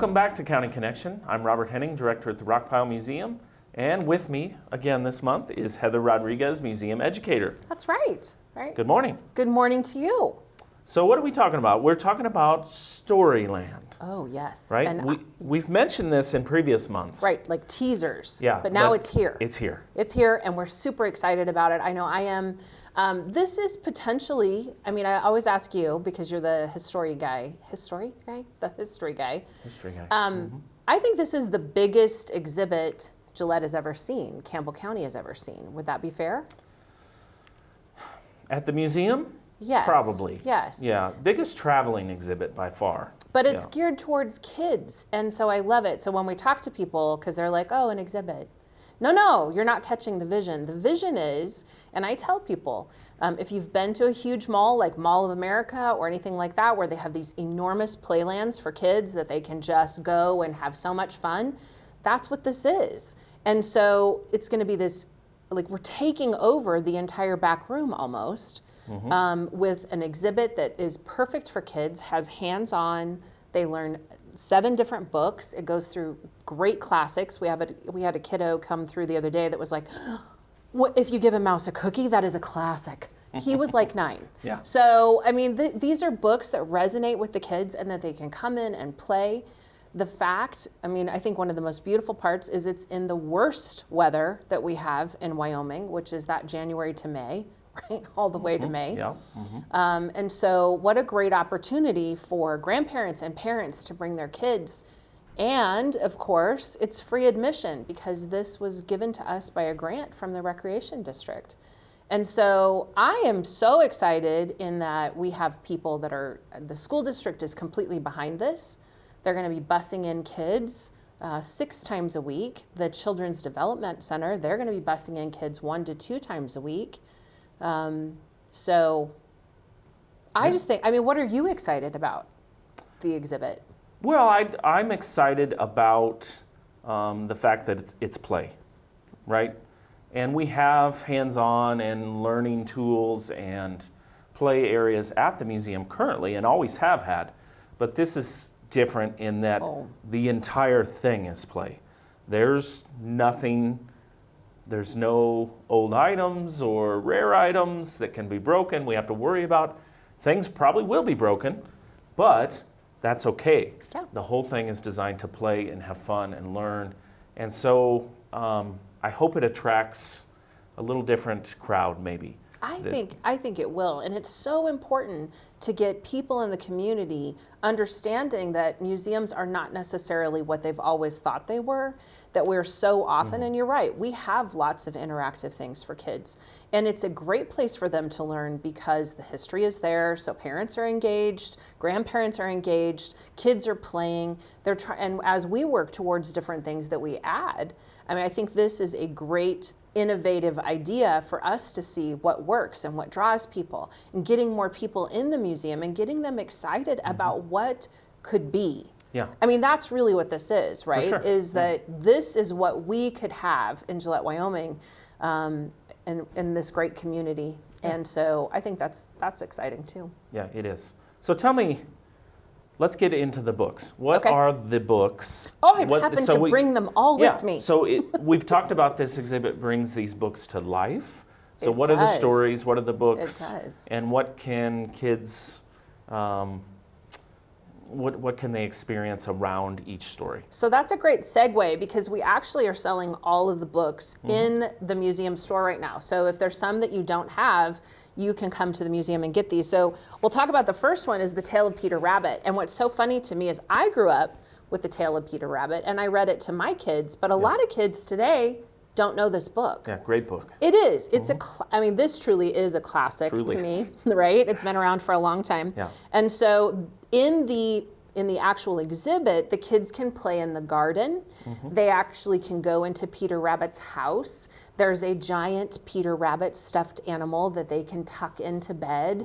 Welcome back to County Connection. I'm Robert Henning, director at the Rockpile Museum. And with me again this month is Heather Rodriguez, museum educator. That's right. Right. Good morning. Good morning to you. So what are we talking about? We're talking about Storyland. Oh, yes. Right? And We've mentioned this in previous months. right, like teasers. Yeah. But now it's here. It's here. It's here, and we're super excited about it. I know I am. This is potentially, I always ask you, because you're the history guy. History guy? The history guy. History guy. I think this is the biggest exhibit Gillette has ever seen, Campbell County has ever seen. Would that be fair? At the museum? Yes. Probably. Yes. Yeah. Biggest traveling exhibit by far. But it's geared towards kids, and so I love it. So when we talk to people, because they're like, oh, an exhibit. No, you're not catching the vision. The vision is, and I tell people, if you've been to a huge mall like Mall of America or anything like that, where they have these enormous playlands for kids that they can just go and have so much fun, that's what this is. And so it's going to be this, like, we're taking over the entire back room almost. With an exhibit that is perfect for kids, has hands-on. They learn 7 different books. It goes through great classics. We had a kiddo come through the other day that was like, "What if you give a mouse a cookie? That is a classic." He was like 9. Yeah. So these are books that resonate with the kids and that they can come in and play. The fact, I think one of the most beautiful parts is it's in the worst weather that we have in Wyoming, which is that January to May. Right, all the way to May. Yeah. And so what a great opportunity for grandparents and parents to bring their kids. And of course, it's free admission because this was given to us by a grant from the Recreation District. And so I am so excited in that we have people the school district is completely behind this. They're going to be busing in kids 6 times a week. The Children's Development Center, they're going to be busing in kids 1 to 2 times a week. So I just think, what are you excited about the exhibit? Well, I'm excited about the fact that it's play, right? And we have hands-on and learning tools and play areas at the museum currently and always have had. But this is different in that the entire thing is play. There's no old items or rare items that can be broken. We have to worry about things probably will be broken, but that's okay. Yeah. The whole thing is designed to play and have fun and learn. And so I hope it attracts a little different crowd maybe. I think it will, and it's so important to get people in the community understanding that museums are not necessarily what they've always thought they were, that we're so often, and you're right, we have lots of interactive things for kids, and it's a great place for them to learn because the history is there, so parents are engaged, grandparents are engaged, kids are playing, and as we work towards different things that we add, I think this is a great innovative idea for us to see what works and what draws people and getting more people in the museum and getting them excited about what could be. Yeah. That's really what this is, right? For sure. Is that this is what we could have in Gillette, Wyoming, in this great community. Yeah. And so I think that's exciting too. Yeah, it is. So tell me, let's get into the books. What are the books? Oh, I happen to bring them all with me. So we've talked about this exhibit brings these books to life. So what are the stories? What are the books? It does. And what can kids, what can they experience around each story? So that's a great segue because we actually are selling all of the books in the museum store right now. So if there's some that you don't have, you can come to the museum and get these. So we'll talk about the first one is The Tale of Peter Rabbit. And what's so funny to me is I grew up with The Tale of Peter Rabbit and I read it to my kids, but a lot of kids today don't know this book. Yeah, great book. It is. It's this truly is a classic to me, right? It's been around for a long time. Yeah. And so in the actual exhibit, the kids can play in the garden. They actually can go into Peter Rabbit's house. There's a giant Peter Rabbit stuffed animal that they can tuck into bed.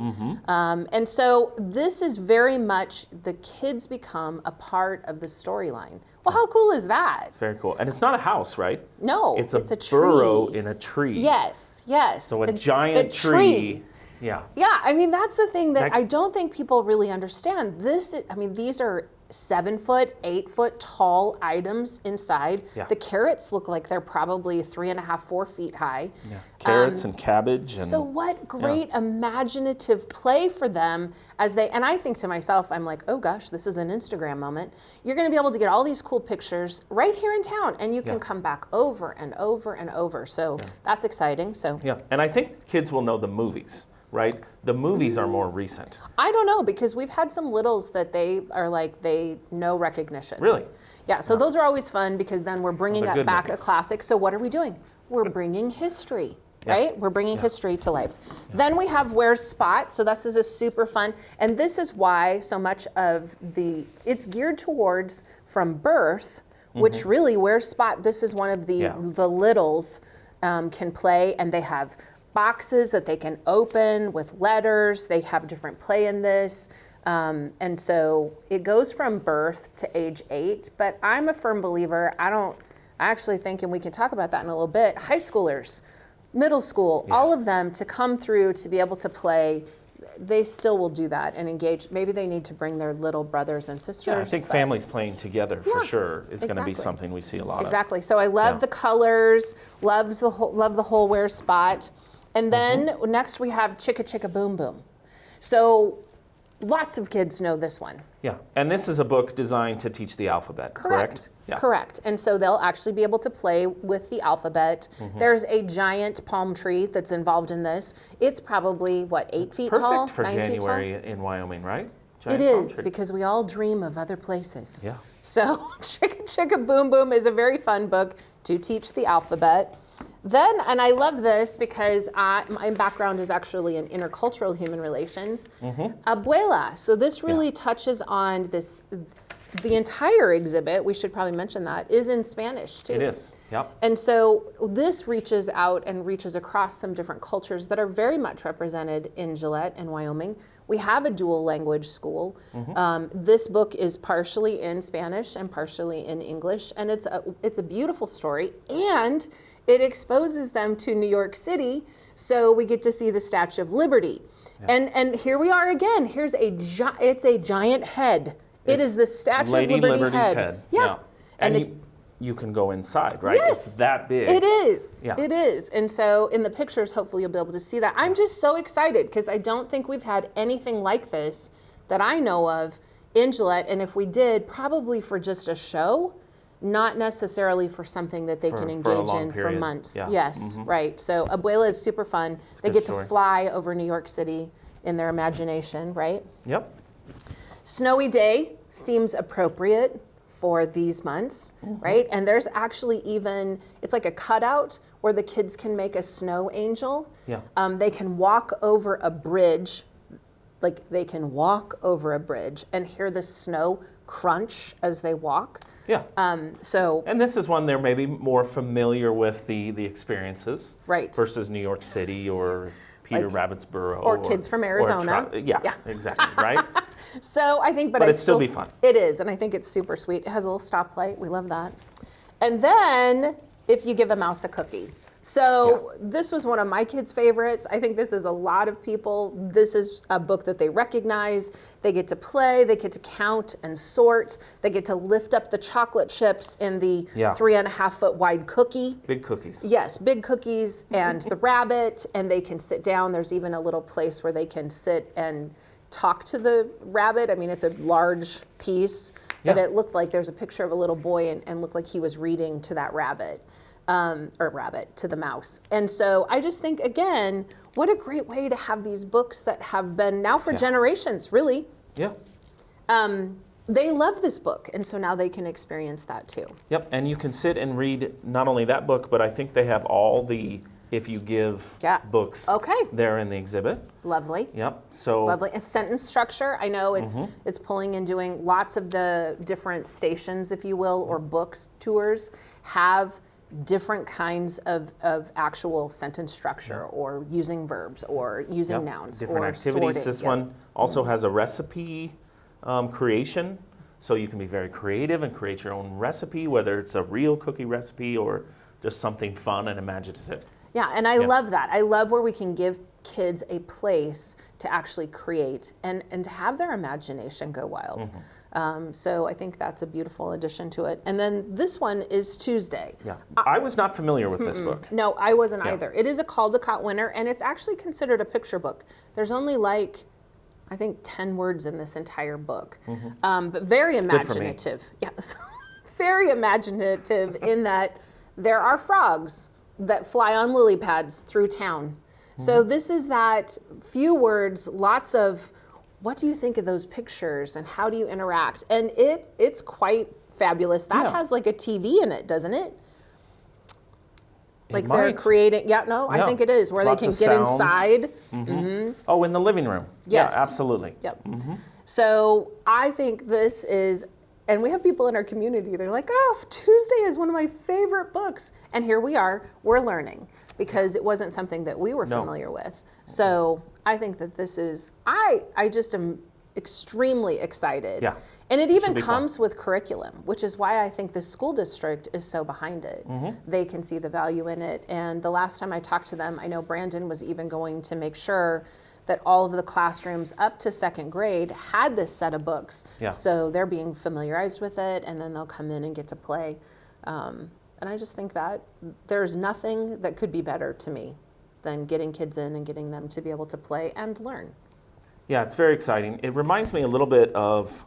And so this is very much the kids become a part of the storyline. Well, how cool is that? It's very cool. And it's not a house, right? No, it's a tree. burrow in a tree. Yes. So a giant tree. Yeah. Yeah, that's the thing that I don't think people really understand. These are 7-foot, 8-foot tall items inside. Yeah. The carrots look like they're probably 3.5, 4 feet high. Yeah. Carrots and cabbage. And So what great imaginative play for them as they, and I think to myself, I'm like, oh gosh, this is an Instagram moment. You're going to be able to get all these cool pictures right here in town, and you can come back over and over and over. So that's exciting. So yeah, and I think kids will know the movies, right? The movies are more recent. I don't know, because we've had some littles that they are like, they know recognition. Really? Yeah, so those are always fun, because then we're bringing The good back a movies. classic. So what are we doing? We're bringing history, right? We're bringing history to life. Then we have Where's Spot? So this is a super fun, and this is why so much of it's geared towards from birth, which really Where's Spot? This is one of the littles can play, and they have boxes that they can open with letters. They have different play in this. And so it goes from birth to age 8, but I'm a firm believer. I actually think, and we can talk about that in a little bit, high schoolers, middle school, all of them to come through to be able to play, they still will do that and engage. Maybe they need to bring their little brothers and sisters. Yeah, I think families playing together for sure is going to be exactly. something we see a lot of. Exactly. So I love the colors, love the whole Where's Spot. And then next we have Chicka Chicka Boom Boom. So lots of kids know this one. Yeah, and this is a book designed to teach the alphabet, correct? Yeah. Correct. And so they'll actually be able to play with the alphabet. There's a giant palm tree that's involved in this. It's probably, 8 feet tall? Perfect for 9 feet tall? January in Wyoming, right? It Giant palm is, tree. because we all dream of other places. Yeah. So Chicka Chicka Boom Boom is a very fun book to teach the alphabet. Then, and I love this because my background is actually in intercultural human relations, Abuela. So this really touches on this, the entire exhibit, we should probably mention that, is in Spanish too. It is, yep. And so this reaches out and reaches across some different cultures that are very much represented in Gillette and Wyoming. We have a dual language school. This book is partially in Spanish and partially in English, and it's a beautiful story, and it exposes them to New York City, so we get to see the Statue of Liberty. And here we are again. Here's it's a giant head. It is the Statue Lady of Liberty Liberty's head. Yeah. And you can go inside, right? Yes, It's that big. it is. Yeah. It is. And so in the pictures, hopefully you'll be able to see that. I'm just so excited because I don't think we've had anything like this that I know of in Gillette. And if we did, probably for just a show, not necessarily for something that they can For a engage long in for period. months. Yeah. Yes, right. So Abuela is super fun. They good get story. to fly over New York City in their imagination, right? Yep. Snowy Day seems appropriate for these months, right? And there's actually even, it's like a cutout where the kids can make a snow angel. Yeah. They can walk over a bridge, like they can walk over a bridge and hear the snow crunch as they walk. Yeah. So, And this is one they're maybe more familiar with the experiences. Right. Versus New York City or Peter Like- Rabbit's Burrow. or kids from Arizona. Yeah, exactly, right? so I think, But it'd still be fun. It is, and I think it's super sweet. It has a little stoplight. We love that. And then if you give a mouse a cookie. So this was one of my kids' favorites. I think this is a lot of people. This is a book that they recognize. They get to play. They get to count and sort. They get to lift up the chocolate chips in the 3.5 foot wide cookie. Big cookies. Yes, big cookies and the rabbit, and they can sit down. There's even a little place where they can sit and talk to the rabbit. I mean, it's a large piece, but it looked like there's a picture of a little boy and looked like he was reading to that rabbit. To the mouse. And so I just think, again, what a great way to have these books that have been now for generations, really. Yeah. They love this book, and so now they can experience that too. Yep, and you can sit and read not only that book, but I think they have all the If You Give books there in the exhibit. Lovely. Yep, so. Lovely. And sentence structure, I know it's pulling and doing lots of the different stations, if you will, or books, tours, have different kinds of actual sentence structure or using verbs or using nouns different or activities. sorting. This one also has a recipe creation, so you can be very creative and create your own recipe, whether it's a real cookie recipe or just something fun and imaginative. Yeah, and I love that. I love where we can give kids a place to actually create and to have their imagination go wild. So I think that's a beautiful addition to it. And then this one is Tuesday. Yeah. I was not familiar with this book. No, I wasn't Yeah. either. It is a Caldecott winner, and it's actually considered a picture book. There's only like, I think, 10 words in this entire book, but very for me. imaginative. Yeah, very imaginative in that there are frogs that fly on lily pads through town. So this is that few words, lots of, what do you think of those pictures and how do you interact? And it's quite fabulous. That Yeah. has like a TV in it, doesn't it? Like they're might. creating, I Yeah. think it is, where Lots they of can get sounds. inside. Oh, in the living room. Yes. Yeah, absolutely. Yep. So I think this is, and we have people in our community, they're like, oh, Tuesday is one of my favorite books. And here we are, we're learning because it wasn't something that we were No. familiar with. So I think that this is, I just am extremely excited. Yeah. And it even be fun. comes with curriculum, which is why I think the school district is so behind it. They can see the value in it. And the last time I talked to them, I know Brandon was even going to make sure that all of the classrooms up to second grade had this set of books. Yeah. So they're being familiarized with it, and then they'll come in and get to play. And I just think that there's nothing that could be better to me than getting kids in and getting them to be able to play and learn. Yeah, it's very exciting. It reminds me a little bit of,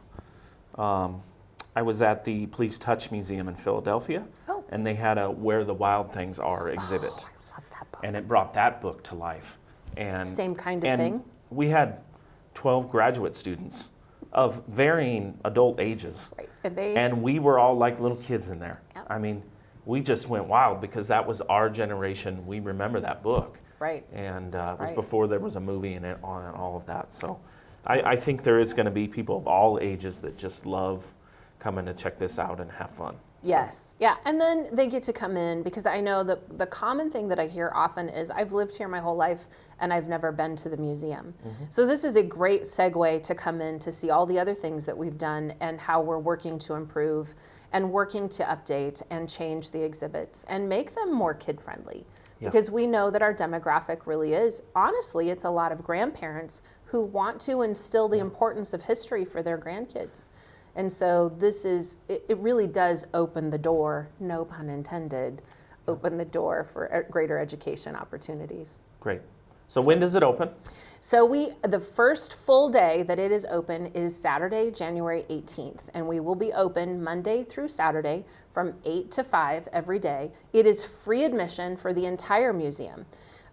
I was at the Please Touch Museum in Philadelphia, Oh. and they had a Where the Wild Things Are exhibit. Oh, I love that book. And it brought that book to life. And Same kind of and thing? We had 12 graduate students of varying adult ages. Right. And they, And we were all like little kids in there. Yep. I mean, we just went wild because that was our generation. We remember that book. right. And it was Right. before there was a movie in it on and all of that. So I think there is going to be people of all ages that just love coming to check this out and have fun. So, Yes. Yeah. And then they get to come in because I know that the common thing that I hear often is I've lived here my whole life and I've never been to the museum. So this is a great segue to come in to see all the other things that we've done and how we're working to improve and working to update and change the exhibits and make them more kid friendly. Yeah. Because we know that our demographic really is, honestly, it's a lot of grandparents who want to instill the importance of history for their grandkids. And so this is, it really does open the door, no pun intended, open the door for greater education opportunities. Great. So when does it open? So the first full day that it is open is Saturday, January 18th, and we will be open Monday through Saturday from 8 to 5 every day. It is free admission for the entire museum.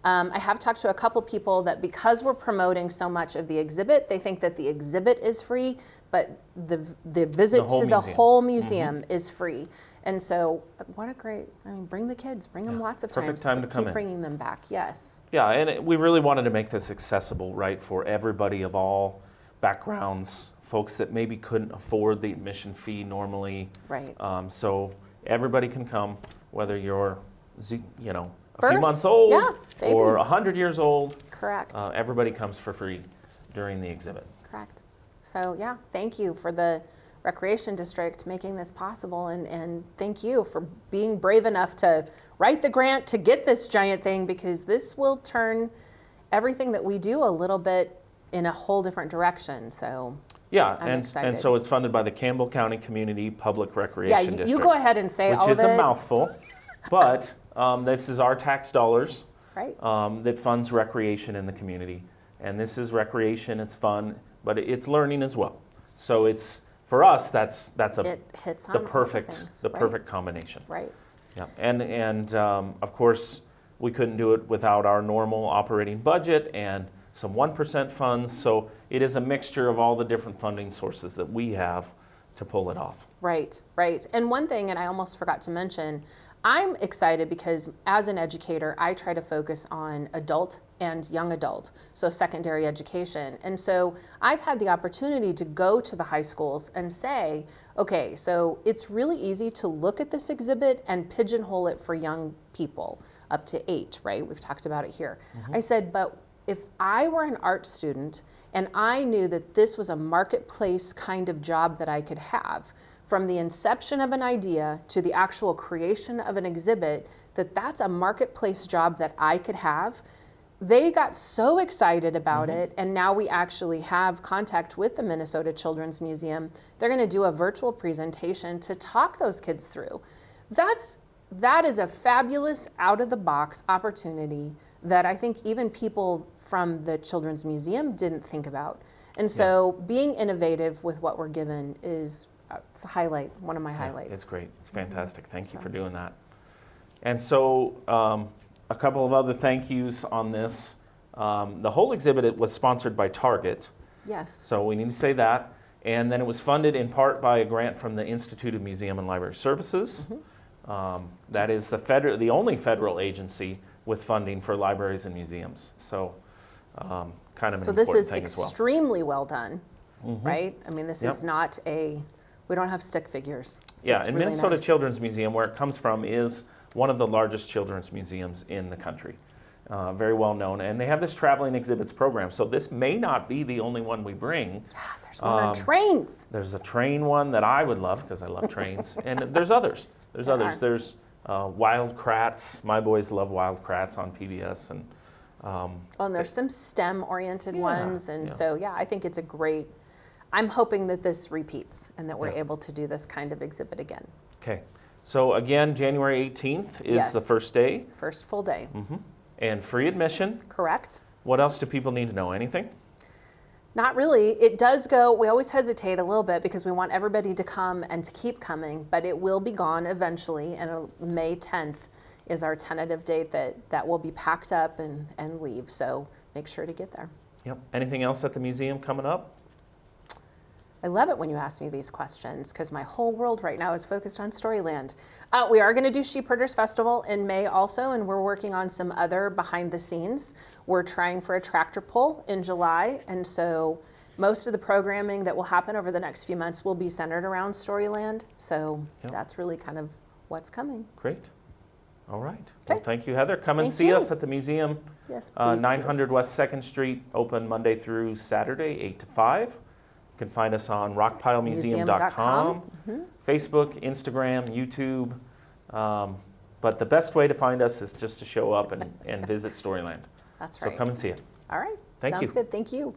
I have talked to a couple people that because we're promoting so much of the exhibit, they think that the exhibit is free, but the visit The whole to the museum. whole museum is free. And so what a great, bring the kids, bring them lots of Perfect times. time to but come keep in. bringing them back, yes. Yeah, and we really wanted to make this accessible, right, for everybody of all backgrounds, folks that maybe couldn't afford the admission fee normally. Right. So everybody can come, whether you're, a few Birth, months old yeah, or babies. 100 years old. Correct. Everybody comes for free during the exhibit. Correct. So yeah, thank you for the Recreation District making this possible, and thank you for being brave enough to write the grant to get this giant thing, because this will turn everything that we do a little bit in a whole different direction. So Yeah, I'm and excited. so it's funded by the Campbell County Community Public yeah, Recreation you District. go ahead and say which all is of it. a mouthful, but this is our tax dollars Right. that funds recreation in the community. And this is recreation, it's fun, but it's learning as well. So it's, for us, that's It hits on the all the perfect things, the right? perfect combination. Right. Yeah, and of course, we couldn't do it without our normal operating budget and some 1% funds. So it is a mixture of all the different funding sources that we have to pull it off. Right, right. And one thing, and I almost forgot to mention, I'm excited because as an educator, I try to focus on adult and young adult, so secondary education. And so I've had the opportunity to go to the high schools and say, okay, so it's really easy to look at this exhibit and pigeonhole it for young people up to 8, right? We've talked about it here. I said, but if I were an art student and I knew that this was a marketplace kind of job that I could have, from the inception of an idea to the actual creation of an exhibit, that's a marketplace job that I could have, they got so excited about it, and now we actually have contact with the Minnesota Children's Museum. They're going to do a virtual presentation to talk those kids through. That is a fabulous out-of-the-box opportunity that I think even people from the Children's Museum didn't think about. And so being innovative with what we're given is it's a highlight, one of my highlights. It's great. It's fantastic. Thank you for doing that. And so a couple of other thank yous on this. The whole exhibit was sponsored by Target. Yes. So we need to say that. And then it was funded in part by a grant from the Institute of Museum and Library Services. That is the only federal agency with funding for libraries and museums. So kind of an important thing as well. So this is extremely well done, right? I mean, this is not we don't have stick figures. Yeah, it's and really Minnesota nice. Children's Museum, where it comes from, is one of the largest children's museums in the country. Very well known. And they have this traveling exhibits program. So this may not be the only one we bring. There's one on trains. There's a train one that I would love because I love trains. And there's others. There's others. There's Wild Kratts. My boys love Wild Kratts on PBS. And There's some STEM-oriented ones. And so, I think it's a great, I'm hoping that this repeats and that we're able to do this kind of exhibit again. Okay. So again, January 18th is the first day. First full day. And free admission. Correct. What else do people need to know? Anything? Not really. It does go, we always hesitate a little bit because we want everybody to come and to keep coming, but it will be gone eventually, and May 10th is our tentative date that will be packed up and leave, so make sure to get there. Yep. Anything else at the museum coming up? I love it when you ask me these questions because my whole world right now is focused on Storyland. We are going to do Sheep Herders Festival in May also, and we're working on some other behind the scenes. We're trying for a tractor pull in July, and so most of the programming that will happen over the next few months will be centered around Storyland. So that's really kind of what's coming. Great. All right. Okay. Well, thank you, Heather. Come and Thank see you. us at the museum. Yes, please 900 West 2nd Street, open Monday through Saturday, 8 to 5. You can find us on rockpilemuseum.com, Facebook, Instagram, YouTube. But the best way to find us is just to show up and visit Storyland. That's right. So come and see it. All right. Thank you. Sounds good. Thank you.